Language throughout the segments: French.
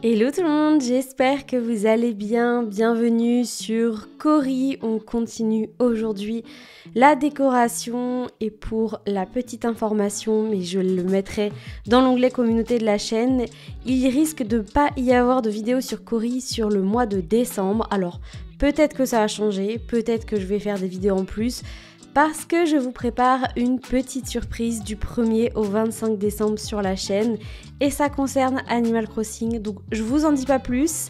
Hello tout le monde, j'espère que vous allez bien. Bienvenue sur Cori. On continue aujourd'hui la décoration et pour la petite information, mais je le mettrai dans l'onglet communauté de la chaîne, il risque de pas y avoir de vidéo sur Cori sur le mois de décembre. Alors peut-être que ça a changé, peut-être que je vais faire des vidéos en plus. Parce que je vous prépare une petite surprise du 1er au 25 décembre sur la chaîne et ça concerne Animal Crossing, donc je vous en dis pas plus.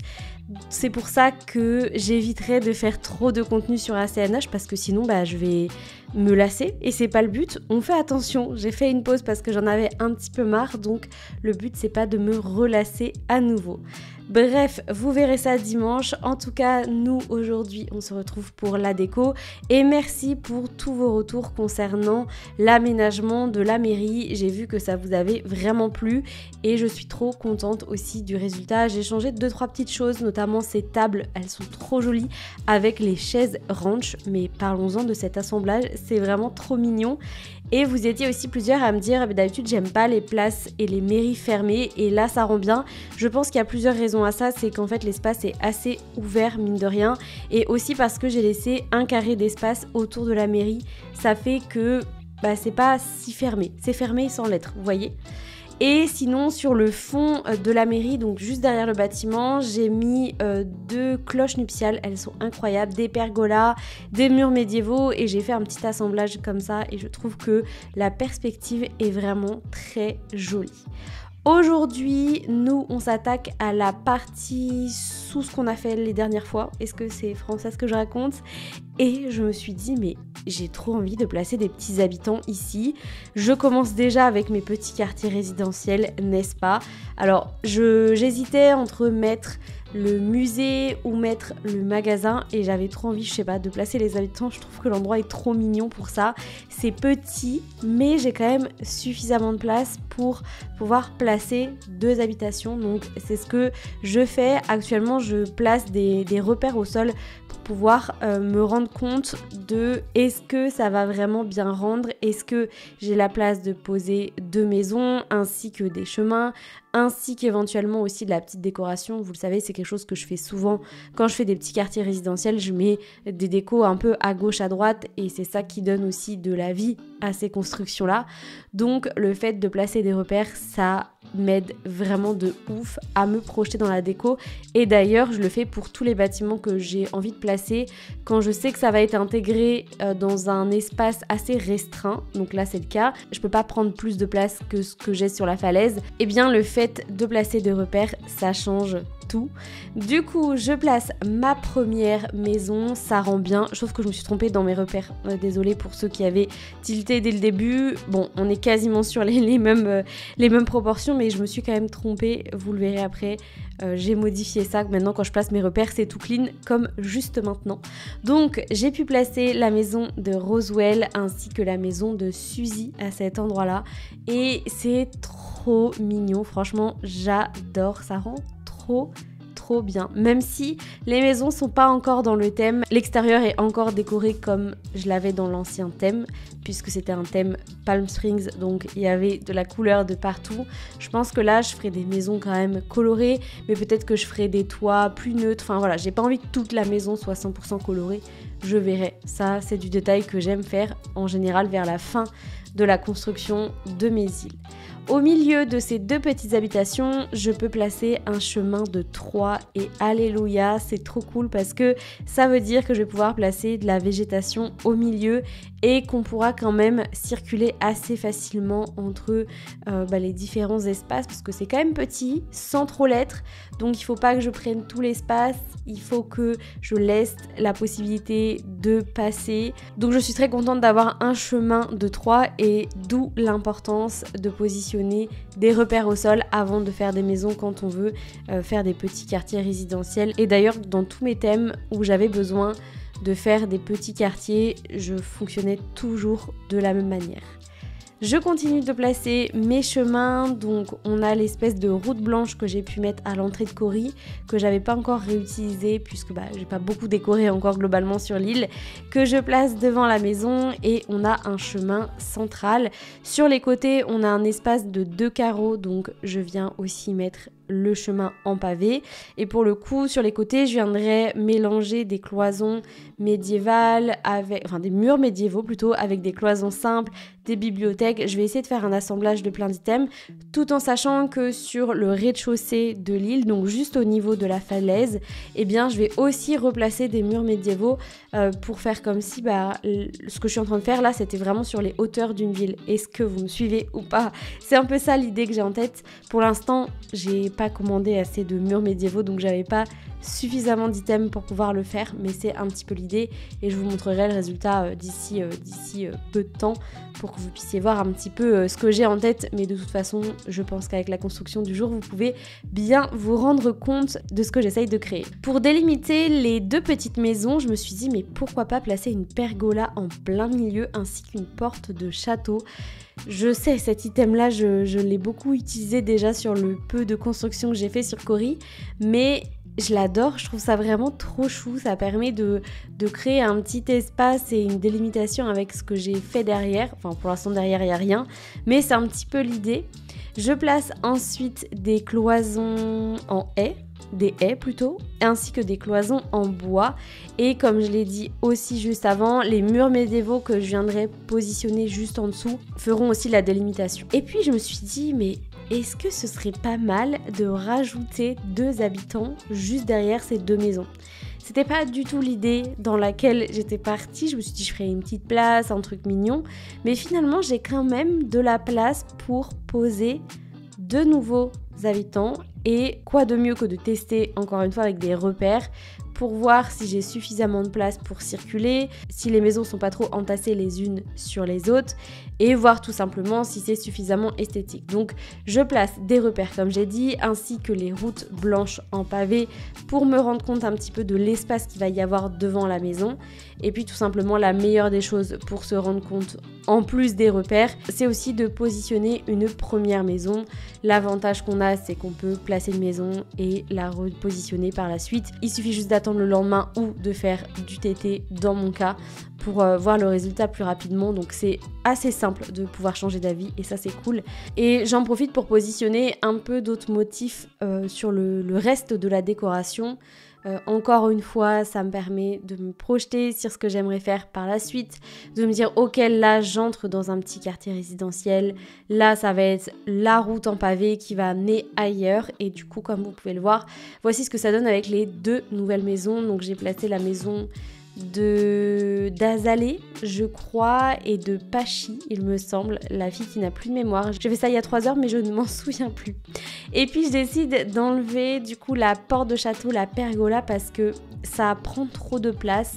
C'est pour ça que j'éviterai de faire trop de contenu sur ACNH parce que sinon je vais me lasser et c'est pas le but. On fait attention, j'ai fait une pause parce que j'en avais un petit peu marre, donc le but c'est pas de me relasser à nouveau. Bref, vous verrez ça dimanche. En tout cas, nous, aujourd'hui, on se retrouve pour la déco. Et merci pour tous vos retours concernant l'aménagement de la mairie. J'ai vu que ça vous avait vraiment plu et je suis trop contente aussi du résultat. J'ai changé 2-3 petites choses, notamment ces tables. Elles sont trop jolies avec les chaises ranch. Mais parlons-en de cet assemblage, c'est vraiment trop mignon. Et vous étiez aussi plusieurs à me dire d'habitude j'aime pas les places et les mairies fermées et là ça rend bien. Je pense qu'il y a plusieurs raisons à ça, c'est qu'en fait l'espace est assez ouvert mine de rien et aussi parce que j'ai laissé un carré d'espace autour de la mairie. Ça fait que c'est pas si fermé, c'est fermé sans l'être, vous voyez. Et sinon sur le fond de la mairie, donc juste derrière le bâtiment, j'ai mis 2 cloches nuptiales, elles sont incroyables, des pergolas, des murs médiévaux et j'ai fait un petit assemblage comme ça et je trouve que la perspective est vraiment très jolie. Aujourd'hui, nous, on s'attaque à la partie sous ce qu'on a fait les dernières fois. Est-ce que c'est français ce que je raconte? Et je me suis dit, mais j'ai trop envie de placer des petits habitants ici. Je commence déjà avec mes petits quartiers résidentiels, n'est-ce pas? Alors, j'hésitais entre mettre le musée ou mettre le magasin et j'avais trop envie, je sais pas, de placer les habitants. Je trouve que l'endroit est trop mignon pour ça. C'est petit, mais j'ai quand même suffisamment de place pour pouvoir placer 2 habitations. Donc c'est ce que je fais. Actuellement, je place des repères au sol pour pouvoir me rendre compte de est-ce que ça va vraiment bien rendre, est-ce que j'ai la place de poser 2 maisons ainsi que des chemins, ainsi qu'éventuellement aussi de la petite décoration. Vous le savez, c'est quelque chose que je fais souvent quand je fais des petits quartiers résidentiels. Je mets des décos un peu à gauche, à droite et c'est ça qui donne aussi de la vie à ces constructions-là. Donc le fait de placer des repères, ça m'aide vraiment de ouf à me projeter dans la déco et d'ailleurs je le fais pour tous les bâtiments que j'ai envie de placer quand je sais que ça va être intégré dans un espace assez restreint, donc là c'est le cas, je peux pas prendre plus de place que ce que j'ai sur la falaise, et bien le fait de placer des repères ça change tout. Du coup je place ma première maison, ça rend bien, sauf que je me suis trompée dans mes repères, désolée pour ceux qui avaient tilté dès le début. Bon, on est quasiment sur les mêmes proportions mais je me suis quand même trompée, vous le verrez après. J'ai modifié ça, maintenant quand je place mes repères c'est tout clean comme juste maintenant. Donc j'ai pu placer la maison de Roswell ainsi que la maison de Suzy à cet endroit là et c'est trop mignon, franchement j'adore, ça rend trop bien, même si les maisons sont pas encore dans le thème, l'extérieur est encore décoré comme je l'avais dans l'ancien thème puisque c'était un thème Palm Springs, donc il y avait de la couleur de partout. Je pense que là je ferai des maisons quand même colorées, mais peut-être que je ferai des toits plus neutres, enfin voilà, j'ai pas envie que toute la maison soit 100% colorée, je verrai, ça c'est du détail que j'aime faire en général vers la fin de la construction de mes îles. Au milieu de ces 2 petites habitations, je peux placer un chemin de 3 et alléluia, c'est trop cool parce que ça veut dire que je vais pouvoir placer de la végétation au milieu et qu'on pourra quand même circuler assez facilement entre les différents espaces parce que c'est quand même petit, sans trop l'être, donc il faut pas que je prenne tout l'espace, il faut que je laisse la possibilité de passer. Donc je suis très contente d'avoir un chemin de 3 et d'où l'importance de positionner des repères au sol avant de faire des maisons quand on veut faire des petits quartiers résidentiels. Et d'ailleurs dans tous mes thèmes où j'avais besoin de faire des petits quartiers, je fonctionnais toujours de la même manière. Je continue de placer mes chemins, donc on a l'espèce de route blanche que j'ai pu mettre à l'entrée de Cori, que j'avais pas encore réutilisé puisque j'ai pas beaucoup décoré encore globalement sur l'île, que je place devant la maison et on a un chemin central. Sur les côtés, on a un espace de 2 carreaux, donc je viens aussi mettre le chemin en pavé. Et pour le coup, sur les côtés, je viendrai mélanger des cloisons médiévales enfin des murs médiévaux plutôt, avec des cloisons simples, des bibliothèques. Je vais essayer de faire un assemblage de plein d'items, tout en sachant que sur le rez-de-chaussée de l'île, donc juste au niveau de la falaise, eh bien, je vais aussi replacer des murs médiévaux pour faire comme si ce que je suis en train de faire là, c'était vraiment sur les hauteurs d'une ville. Est-ce que vous me suivez ou pas? C'est un peu ça l'idée que j'ai en tête. Pour l'instant, j'ai pas commandé assez de murs médiévaux, donc j'avais pas suffisamment d'items pour pouvoir le faire, mais c'est un petit peu l'idée et je vous montrerai le résultat d'ici peu de temps pour que vous puissiez voir un petit peu ce que j'ai en tête. Mais de toute façon, je pense qu'avec la construction du jour, vous pouvez bien vous rendre compte de ce que j'essaye de créer. Pour délimiter les deux petites maisons, je me suis dit mais pourquoi pas placer une pergola en plein milieu ainsi qu'une porte de château. Je sais, cet item-là, je l'ai beaucoup utilisé déjà sur le peu de construction que j'ai fait sur Cori, mais je l'adore, je trouve ça vraiment trop chou, ça permet de créer un petit espace et une délimitation avec ce que j'ai fait derrière. Enfin, pour l'instant, derrière, il n'y a rien, mais c'est un petit peu l'idée. Je place ensuite des cloisons en haies, des haies plutôt, ainsi que des cloisons en bois. Et comme je l'ai dit aussi juste avant, les murs médiévaux que je viendrai positionner juste en dessous feront aussi la délimitation. Et puis je me suis dit, mais est-ce que ce serait pas mal de rajouter 2 habitants juste derrière ces 2 maisons? C'était pas du tout l'idée dans laquelle j'étais partie. Je me suis dit je ferais une petite place, un truc mignon. Mais finalement j'ai quand même de la place pour poser 2 nouveaux habitants. Et quoi de mieux que de tester encore une fois avec des repères pour voir si j'ai suffisamment de place pour circuler, si les maisons sont pas trop entassées les unes sur les autres et voir tout simplement si c'est suffisamment esthétique. Donc je place des repères comme j'ai dit, ainsi que les routes blanches en pavé pour me rendre compte un petit peu de l'espace qu'il va y avoir devant la maison. Et puis tout simplement la meilleure des choses pour se rendre compte en plus des repères, c'est aussi de positionner une première maison. L'avantage qu'on a, c'est qu'on peut placer une maison et la repositionner par la suite. Il suffit juste d'attendre le lendemain ou de faire du TT dans mon cas pour voir le résultat plus rapidement. Donc c'est assez simple de pouvoir changer d'avis et ça c'est cool. Et j'en profite pour positionner un peu d'autres motifs sur le reste de la décoration. Encore une fois, ça me permet de me projeter sur ce que j'aimerais faire par la suite, de me dire ok, là j'entre dans un petit quartier résidentiel, là ça va être la route en pavé qui va amener ailleurs. Et du coup, comme vous pouvez le voir, voici ce que ça donne avec les 2 nouvelles maisons. Donc j'ai placé la maison d'Azalée, je crois, et de Pachi, il me semble, la fille qui n'a plus de mémoire. J'ai fait ça il y a 3 heures, mais je ne m'en souviens plus. Et puis je décide d'enlever du coup la porte de château, la pergola, parce que ça prend trop de place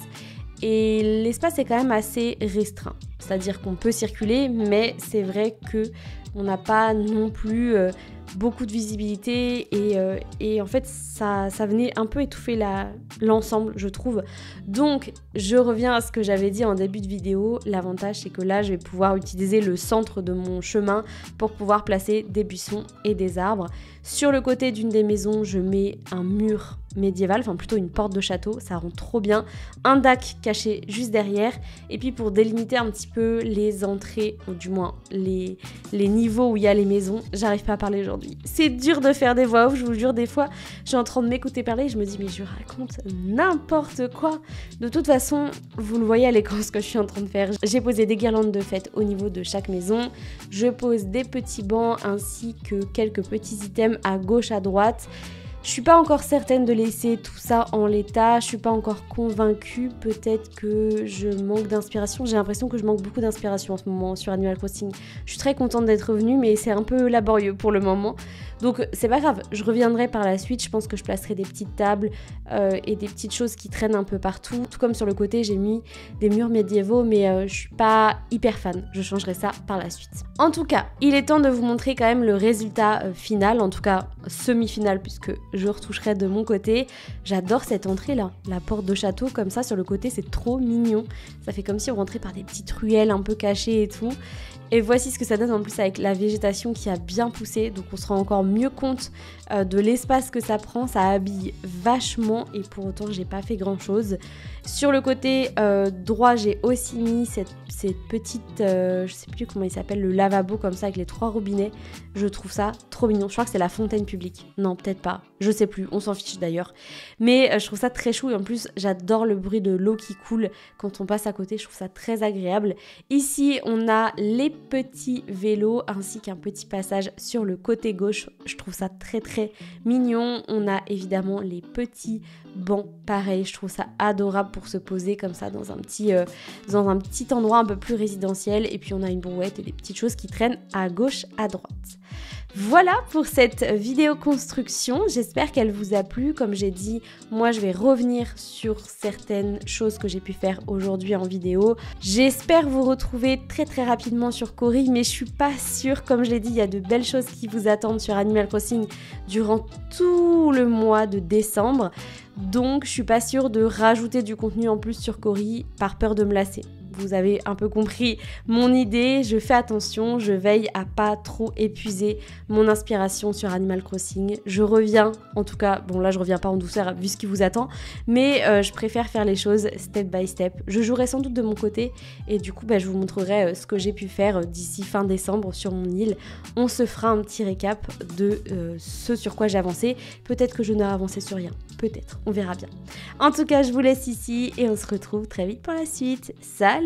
et l'espace est quand même assez restreint. C'est-à-dire qu'on peut circuler, mais c'est vrai que on n'a pas non plus beaucoup de visibilité et en fait ça venait un peu étouffer l'ensemble, je trouve. Donc je reviens à ce que j'avais dit en début de vidéo. L'avantage c'est que là je vais pouvoir utiliser le centre de mon chemin pour pouvoir placer des buissons et des arbres. Sur le côté d'une des maisons, je mets un mur médiéval, enfin plutôt une porte de château, ça rend trop bien. Un dac caché juste derrière. Et puis pour délimiter un petit peu les entrées, ou du moins les niveaux où il y a les maisons, j'arrive pas à parler aujourd'hui. C'est dur de faire des voix off, je vous jure, des fois je suis en train de m'écouter parler et je me dis mais je raconte n'importe quoi. De toute façon, vous le voyez à l'écran ce que je suis en train de faire. J'ai posé des guirlandes de fête au niveau de chaque maison. Je pose des petits bancs ainsi que quelques petits items à gauche, à droite. Je suis pas encore certaine de laisser tout ça en l'état, je suis pas encore convaincue, peut-être que je manque d'inspiration. J'ai l'impression que je manque beaucoup d'inspiration en ce moment sur Animal Crossing. Je suis très contente d'être revenue, mais c'est un peu laborieux pour le moment. Donc c'est pas grave, je reviendrai par la suite. Je pense que je placerai des petites tables et des petites choses qui traînent un peu partout. Tout comme sur le côté, j'ai mis des murs médiévaux, mais je suis pas hyper fan. Je changerai ça par la suite. En tout cas, il est temps de vous montrer quand même le résultat final, en tout cas semi-final, puisque je retoucherai de mon côté. J'adore cette entrée là, la porte de château comme ça sur le côté, c'est trop mignon. Ça fait comme si on rentrait par des petites ruelles un peu cachées et tout. Et voici ce que ça donne en plus avec la végétation qui a bien poussé, donc on se rend encore mieux compte de l'espace que ça prend. Ça habille vachement et pour autant j'ai pas fait grand chose. Sur le côté droit, j'ai aussi mis cette petite, je sais plus comment il s'appelle, le lavabo comme ça avec les 3 robinets. Je trouve ça trop mignon. Je crois que c'est la fontaine publique. Non, peut-être pas. Je sais plus. On s'en fiche d'ailleurs. Mais je trouve ça très chou et en plus, j'adore le bruit de l'eau qui coule quand on passe à côté. Je trouve ça très agréable. Ici, on a les petits vélos ainsi qu'un petit passage sur le côté gauche. Je trouve ça très très mignon. On a évidemment les petits bancs. Pareil, je trouve ça adorable pour se poser comme ça dans un petit endroit un peu plus résidentiel. Et puis on a une brouette et des petites choses qui traînent à gauche, à droite. Voilà pour cette vidéo construction, j'espère qu'elle vous a plu. Comme j'ai dit, moi je vais revenir sur certaines choses que j'ai pu faire aujourd'hui en vidéo. J'espère vous retrouver très très rapidement sur Cori, mais je suis pas sûre. Comme je l'ai dit, il y a de belles choses qui vous attendent sur Animal Crossing durant tout le mois de décembre. Donc je suis pas sûre de rajouter du contenu en plus sur Cori par peur de me lasser. Vous avez un peu compris mon idée, je fais attention, je veille à pas trop épuiser mon inspiration sur Animal Crossing. Je reviens, en tout cas, bon là je reviens pas en douceur vu ce qui vous attend, mais je préfère faire les choses step by step. Je jouerai sans doute de mon côté et du coup je vous montrerai ce que j'ai pu faire d'ici fin décembre sur mon île. On se fera un petit récap de ce sur quoi j'ai avancé. Peut-être que je n'aurai avancé sur rien, peut-être, on verra bien. En tout cas, je vous laisse ici et on se retrouve très vite pour la suite. Salut!